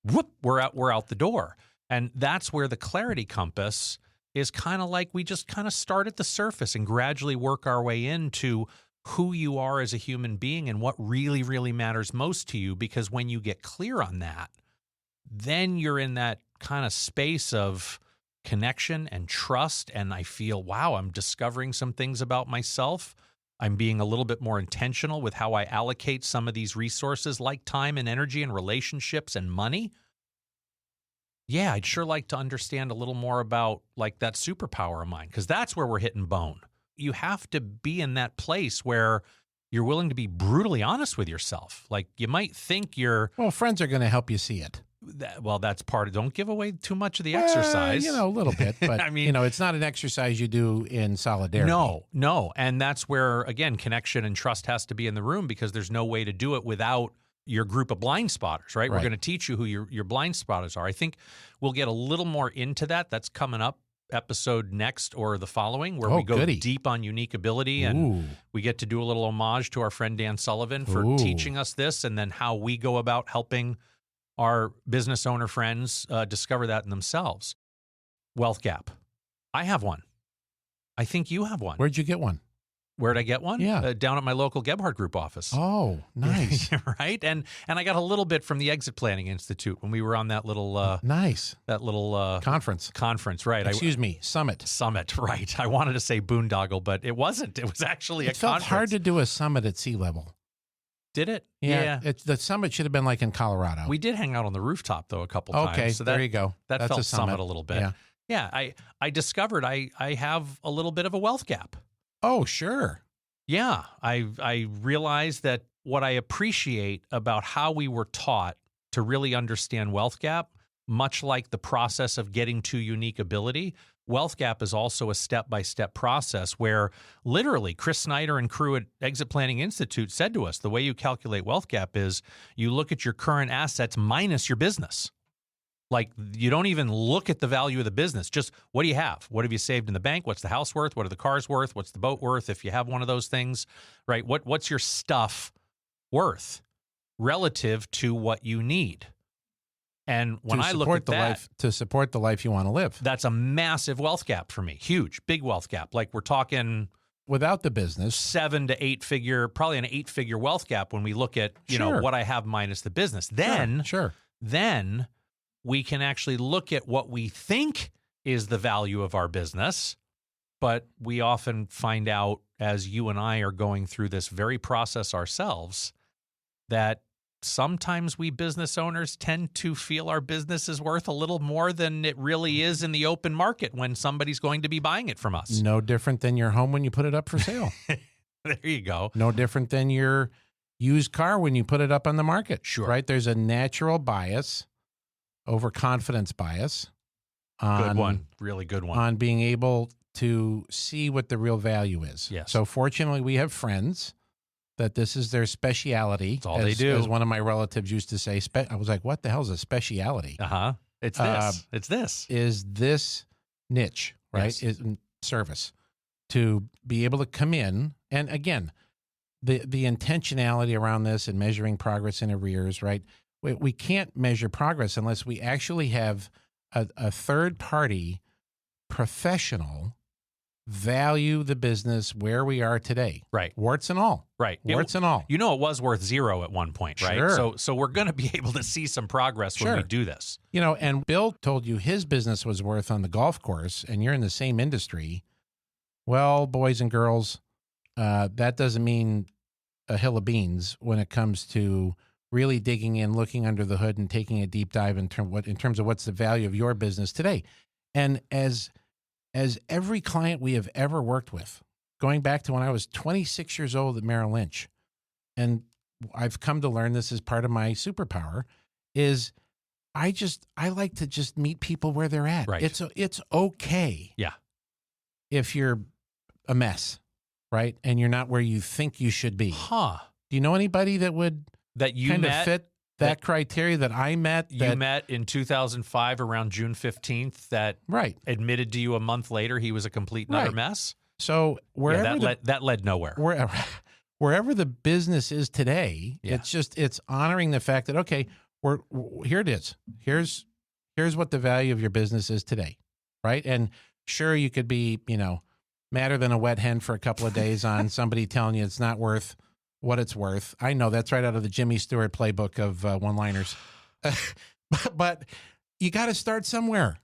whoop, we're out the door. And that's where the Clarity Compass is kind of like, we just kind of start at the surface and gradually work our way into who you are as a human being and what really, really matters most to you. Because when you get clear on that, then you're in that kind of space of connection and trust. And I feel, wow, I'm discovering some things about myself. I'm being a little bit more intentional with how I allocate some of these resources like time and energy and relationships and money. Yeah, I'd sure like to understand a little more about like that superpower of mine, because that's where we're hitting bone. You have to be in that place where you're willing to be brutally honest with yourself. Like you might think Well, friends are going to help you see it. That's part of, don't give away too much of the exercise. A little bit, but I mean, it's not an exercise you do in solidarity. No. And that's where, again, connection and trust has to be in the room, because there's no way to do it without your group of blind spotters, right? We're going to teach you who your blind spotters are. I think we'll get a little more into that. That's coming up episode next or the following, where we go deep on unique ability, and we get to do a little homage to our friend Dan Sullivan for teaching us this, and then how we go about helping our business owner friends discover that in themselves. Wealth gap. I have one. I think you have one. Where'd you get one? Where'd I get one? Yeah. Down at my local Gebhardt Group office. Oh, nice. Right? And I got a little bit from the Exit Planning Institute when we were on that little conference, right? Excuse me, summit, right. I wanted to say boondoggle, but it wasn't. It was actually a conference. It felt hard to do a summit at sea level. Did it? Yeah. The summit should have been like in Colorado. We did hang out on the rooftop, though, a couple times. Okay, so there you go. That's felt a summit a little bit. Yeah. I discovered I have a little bit of a wealth gap. Oh, sure. Yeah, I realized that what I appreciate about how we were taught to really understand wealth gap, much like the process of getting to unique ability, wealth gap is also a step-by-step process where literally Chris Snyder and crew at Exit Planning Institute said to us, the way you calculate wealth gap is you look at your current assets minus your business. Like, you don't even look at the value of the business. Just, what do you have? What have you saved in the bank? What's the house worth? What are the cars worth? What's the boat worth? If you have one of those things, right? What's your stuff worth? relative to what you need. And when I look at that, to support the life you want to live, that's a massive wealth gap for me. Huge, big wealth gap. Like we're talking without the business, 7 to 8 figure, probably an 8-figure wealth gap when we look at, you know, what I have minus the business. Then, then we can actually look at what we think is the value of our business. But we often find out, as you and I are going through this very process ourselves, that sometimes we business owners tend to feel our business is worth a little more than it really is in the open market when somebody's going to be buying it from us. No different than your home when you put it up for sale. There you go. No different than your used car when you put it up on the market. Sure. Right? There's a natural bias, overconfidence bias. Good one. Really good one. On being able to see what the real value is. Yes. So fortunately, we have friends that this is their speciality. That's all they do. As one of my relatives used to say, I was like, what the hell is a speciality? It's this. It's this. Is this niche, right? Yes. Is service to be able to come in. And again, the intentionality around this and measuring progress in arrears, right? We can't measure progress unless we actually have a third party professional value the business where we are today. Right. Warts and all. Right. Warts and all. You know, it was worth 0 at one point, right? Sure. So we're going to be able to see some progress when we do this. You know, and Bill told you his business was worth on the golf course and you're in the same industry. Well, boys and girls, that doesn't mean a hill of beans when it comes to really digging in, looking under the hood and taking a deep dive in terms of what's the value of your business today. And as every client we have ever worked with, going back to when I was 26 years old at Merrill Lynch, and I've come to learn this is part of my superpower, is I like to just meet people where they're at. Right. It's okay. Yeah. If you're a mess, right? And you're not where you think you should be. Huh. Do you know anybody that would kind of fit that criteria that I met? You met in 2005 around June 15th that admitted to you a month later he was a complete and utter mess? So wherever that led nowhere. Wherever the business is today, it's honoring the fact that, okay, here it is. Here's what the value of your business is today, right? And sure, you could be, madder than a wet hen for a couple of days on somebody telling you it's not worth what it's worth. I know that's right out of the Jimmy Stewart playbook of one-liners. But you got to start somewhere.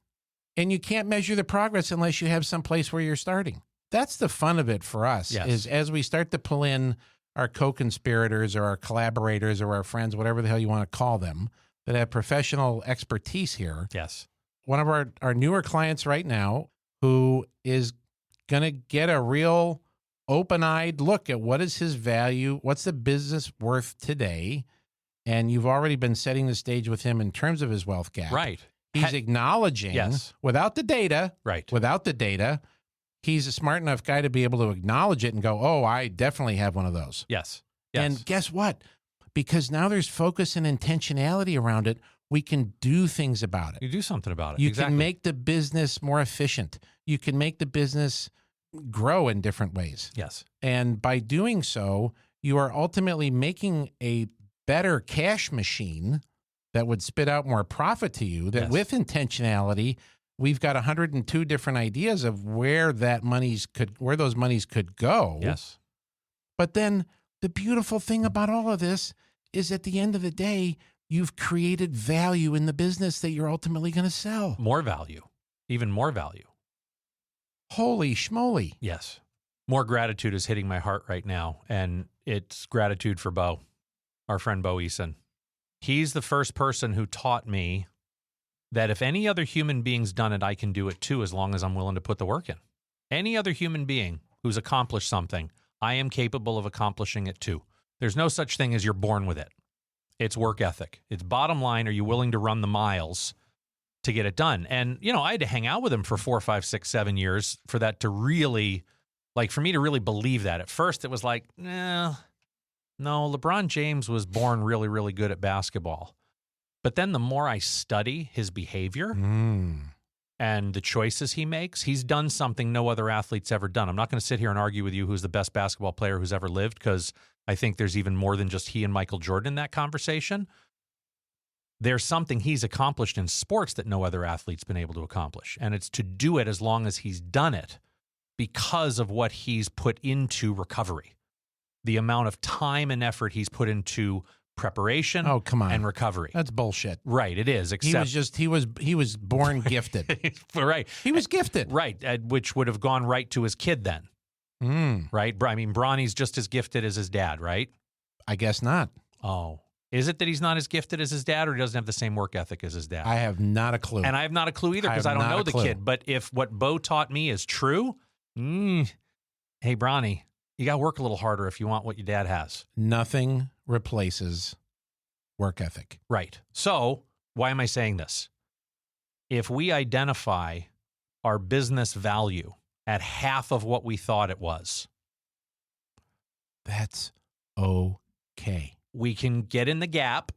And you can't measure the progress unless you have some place where you're starting. That's the fun of it for us, is as we start to pull in our co-conspirators or our collaborators or our friends, whatever the hell you want to call them, that have professional expertise here. Yes. One of our newer clients right now who is going to get a real open-eyed look at what is his value, what's the business worth today, and you've already been setting the stage with him in terms of his wealth gap. Right. He's acknowledging, without the data, he's a smart enough guy to be able to acknowledge it and go, oh, I definitely have one of those. Yes. And guess what? Because now there's focus and intentionality around it, we can do things about it. You do something about it. You can make the business more efficient. You can make the business grow in different ways. Yes. And by doing so, you are ultimately making a better cash machine that would spit out more profit to you, that with intentionality, we've got 102 different ideas of where those monies could go. Yes. But then the beautiful thing about all of this is at the end of the day, you've created value in the business that you're ultimately going to sell. More value. Even more value. Holy schmoly. Yes. More gratitude is hitting my heart right now, and it's gratitude for Bo, our friend Bo Eason. He's the first person who taught me that if any other human being's done it, I can do it too, as long as I'm willing to put the work in. Any other human being who's accomplished something, I am capable of accomplishing it too. There's no such thing as you're born with it. It's work ethic. It's bottom line, are you willing to run the miles to get it done? And, I had to hang out with him for 4, 5, 6, 7 years for that to really, for me to really believe that. At first, it was like, no, LeBron James was born really, really good at basketball. But then the more I study his behavior and the choices he makes, he's done something no other athlete's ever done. I'm not going to sit here and argue with you who's the best basketball player who's ever lived, because I think there's even more than just he and Michael Jordan in that conversation. There's something he's accomplished in sports that no other athlete's been able to accomplish. And it's to do it as long as he's done it because of what he's put into recovery. The amount of time and effort he's put into preparation and recovery. That's bullshit. Right, it is. Except he was born gifted. Right. He was gifted. Right, which would have gone right to his kid then. Right? I mean, Bronny's just as gifted as his dad, right? I guess not. Oh. Is it that he's not as gifted as his dad, or he doesn't have the same work ethic as his dad? I have not a clue. And I have not a clue either because I don't know the kid. But if what Bo taught me is true, hey, Bronny, you got to work a little harder if you want what your dad has. Nothing replaces work ethic. Right. So why am I saying this? If we identify our business value at half of what we thought it was, that's okay. We can get in the gap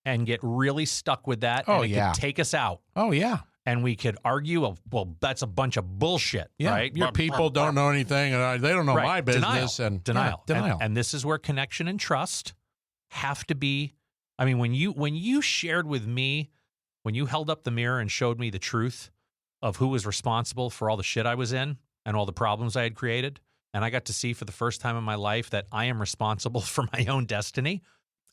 and get really stuck with that. Oh, and it could take us out. Oh, yeah. And we could argue, well, that's a bunch of bullshit, right? Your people don't know anything, and they don't know my business. Denial. Denial. And this is where connection and trust have to be. I mean, when you shared with me, when you held up the mirror and showed me the truth of who was responsible for all the shit I was in and all the problems I had created, and I got to see for the first time in my life that I am responsible for my own destiny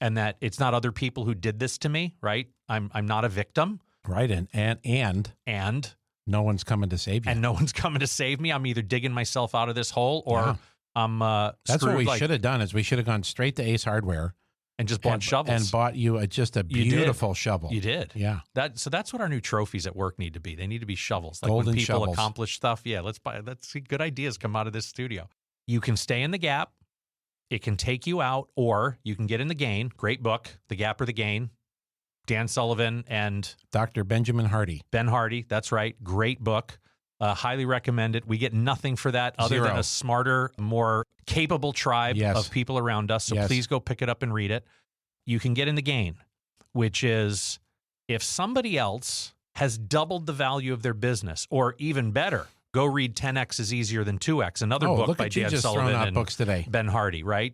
and that it's not other people who did this to me, right? I'm not a victim. Right, and no one's coming to save you. And no one's coming to save me. I'm either digging myself out of this hole or I'm That's what we should have done is we should have gone straight to Ace Hardware and just bought shovels. And bought you just a beautiful shovel. You did. Yeah. So that's what our new trophies at work need to be. They need to be shovels. Like Golden when people shovels. accomplish stuff, let's see good ideas come out of this studio. You can stay in the gap. It can take you out, or you can get in the gain. Great book, The Gap or the Gain. Dan Sullivan and Dr. Benjamin Hardy. Ben Hardy, that's right. Great book. Highly recommend it. We get nothing for that other than a smarter, more capable tribe of people around us. So please go pick it up and read it. You can get in the gain, which is if somebody else has doubled the value of their business, or even better, go read 10X is Easier Than 2X, another book by Dan Sullivan and books today. Ben Hardy, right?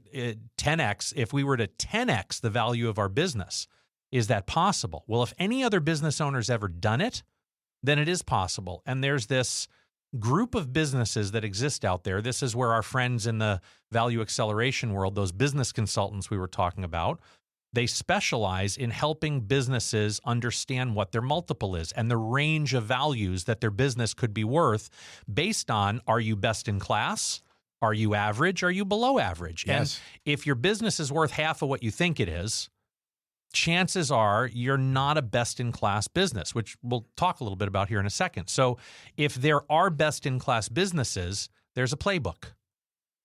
10X, if we were to 10X the value of our business, is that possible? Well, if any other business owner's ever done it, then it is possible. And there's this group of businesses that exist out there. This is where our friends in the value acceleration world, those business consultants we were talking about, they specialize in helping businesses understand what their multiple is and the range of values that their business could be worth based on, are you best in class? Are you average? Are you below average? Yes. And if your business is worth half of what you think it is, chances are you're not a best-in-class business, which we'll talk a little bit about here in a second. So if there are best-in-class businesses, there's a playbook,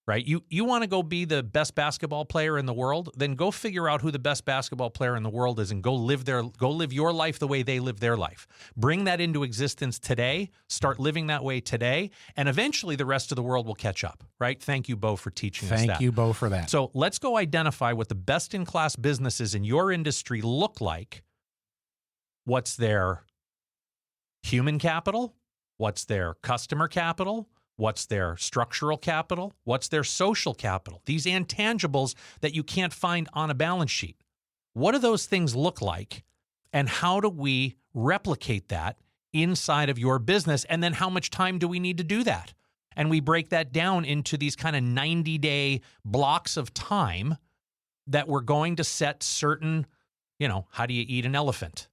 right? You want to go be the best basketball player in the world, then go figure out who the best basketball player in the world is and go live your life the way they live their life. Bring that into existence today, start living that way today, and eventually the rest of the world will catch up, right? Thank you, Bo, for teaching us that. Thank you, Bo, for that. So let's go identify what the best-in-class businesses in your industry look like. What's their human capital? What's their customer capital? What's their structural capital? What's their social capital? These intangibles that you can't find on a balance sheet. What do those things look like? And how do we replicate that inside of your business? And then how much time do we need to do that? And we break that down into these kind of 90-day blocks of time that we're going to set certain, how do you eat an elephant?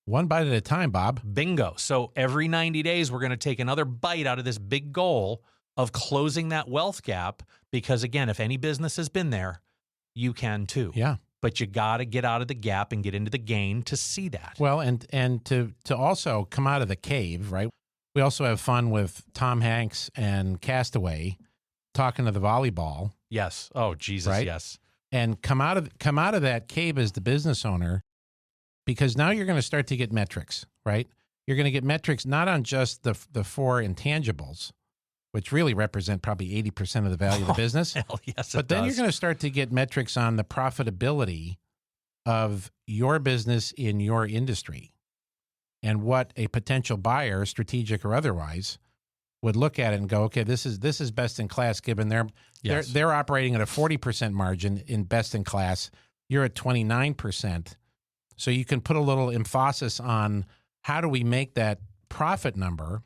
One bite at a time, Bob. Bingo. So every 90 days, we're going to take another bite out of this big goal of closing that wealth gap. Because again, if any business has been there, you can too. Yeah. But you got to get out of the gap and get into the gain to see that. Well, and to also come out of the cave, right? We also have fun with Tom Hanks and Castaway talking to the volleyball. Yes. Oh, Jesus, right? Yes. And come out of that cave as the business owner. Because now you're going to start to get metrics, right? You're going to get metrics not on just the four intangibles, which really represent probably 80% of the value of the business. Hell yes, but then you're going to start to get metrics on the profitability of your business in your industry and what a potential buyer, strategic or otherwise, would look at it and go, okay, this is best in class given Yes. they're operating at a 40% margin in best in class. You're at 29%. So you can put a little emphasis on how do we make that profit number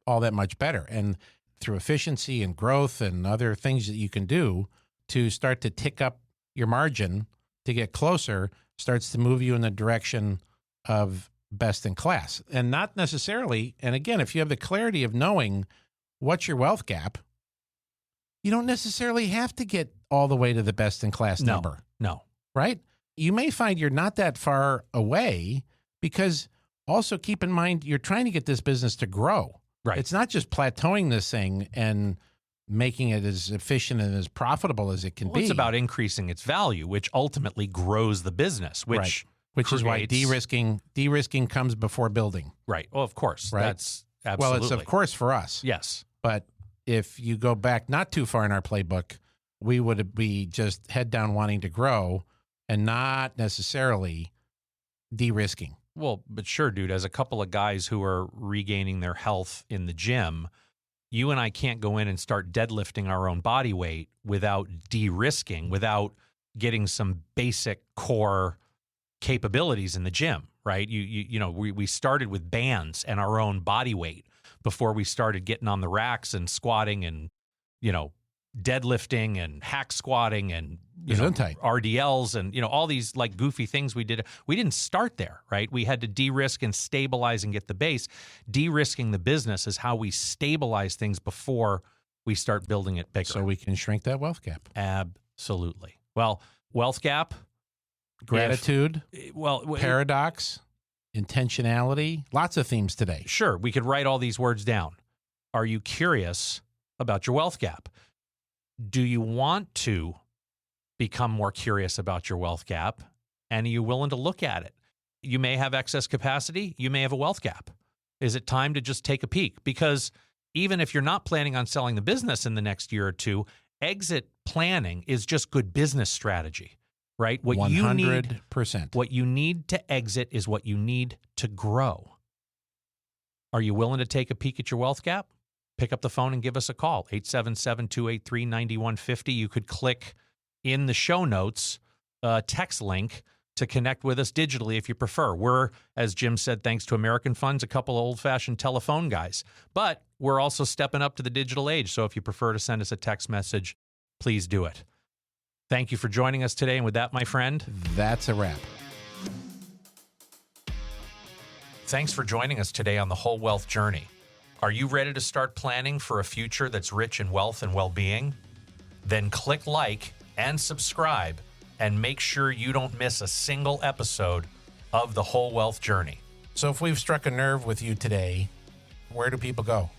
all that much better, and through efficiency and growth and other things that you can do to start to tick up your margin to get closer, starts to move you in the direction of best in class. And not necessarily, and again, if you have the clarity of knowing what's your wealth gap, you don't necessarily have to get all the way to the best in class number. No. Right? You may find you're not that far away, because also keep in mind, you're trying to get this business to grow. Right. It's not just plateauing this thing and making it as efficient and as profitable as it can be. It's about increasing its value, which ultimately grows the business, which is why de-risking comes before building. Right. Well, of course. Right. That's absolutely. Well, it's of course for us. Yes. But if you go back not too far in our playbook, we would be just head down wanting to grow and not necessarily de-risking. Well, but sure, dude, as a couple of guys who are regaining their health in the gym, you and I can't go in and start deadlifting our own body weight without de-risking, without getting some basic core capabilities in the gym, right? You know, we started with bands and our own body weight before we started getting on the racks and squatting and, you know, deadlifting and hack squatting and RDLs and, you know, all these like goofy things we did. We didn't start there, right? We had to de-risk and stabilize and get the base. De-risking the business is how we stabilize things before we start building it bigger. So we can shrink that wealth gap. Absolutely. Well, wealth gap, gratitude, well, paradox, intentionality, lots of themes today. Sure, we could write all these words down. Are you curious about your wealth gap? Do you want to become more curious about your wealth gap? And are you willing to look at it? You may have excess capacity. You may have a wealth gap. Is it time to just take a peek? Because even if you're not planning on selling the business in the next year or two, exit planning is just good business strategy, right? 100%. What you need to exit is what you need to grow. Are you willing to take a peek at your wealth gap? Pick up the phone and give us a call, 877-283-9150. You could click in the show notes text link to connect with us digitally if you prefer. We're, as Jim said, thanks to American Funds, a couple of old-fashioned telephone guys. But we're also stepping up to the digital age, so if you prefer to send us a text message, please do it. Thank you for joining us today, and with that, my friend, that's a wrap. Thanks for joining us today on the Whole Wealth Journey. Are you ready to start planning for a future that's rich in wealth and well-being? Then click like and subscribe and make sure you don't miss a single episode of the Whole Wealth Journey. So if we've struck a nerve with you today, where do people go?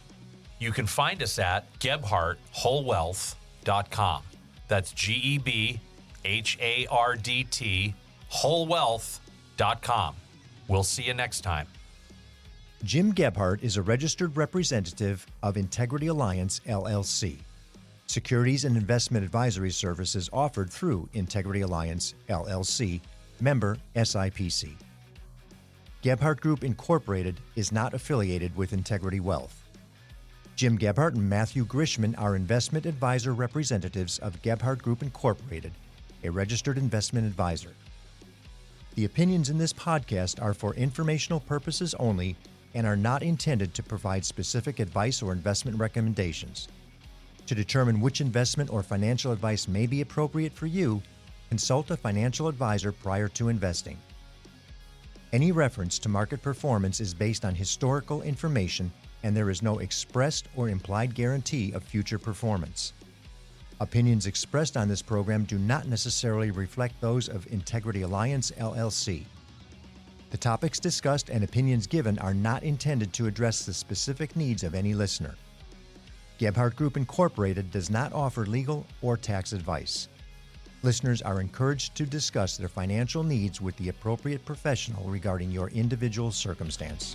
You can find us at GebhardtWholeWealth.com. That's GEBHARDT wholewealth.com. We'll see you next time. Jim Gebhardt is a registered representative of Integrity Alliance, LLC. Securities and investment advisory services offered through Integrity Alliance, LLC, member SIPC. Gebhardt Group Incorporated is not affiliated with Integrity Wealth. Jim Gebhardt and Matthew Grishman are investment advisor representatives of Gebhardt Group Incorporated, a registered investment advisor. The opinions in this podcast are for informational purposes only and are not intended to provide specific advice or investment recommendations. To determine which investment or financial advice may be appropriate for you, consult a financial advisor prior to investing. Any reference to market performance is based on historical information, and there is no expressed or implied guarantee of future performance. Opinions expressed on this program do not necessarily reflect those of Integrity Alliance, LLC. The topics discussed and opinions given are not intended to address the specific needs of any listener. Gebhardt Group Incorporated does not offer legal or tax advice. Listeners are encouraged to discuss their financial needs with the appropriate professional regarding your individual circumstance.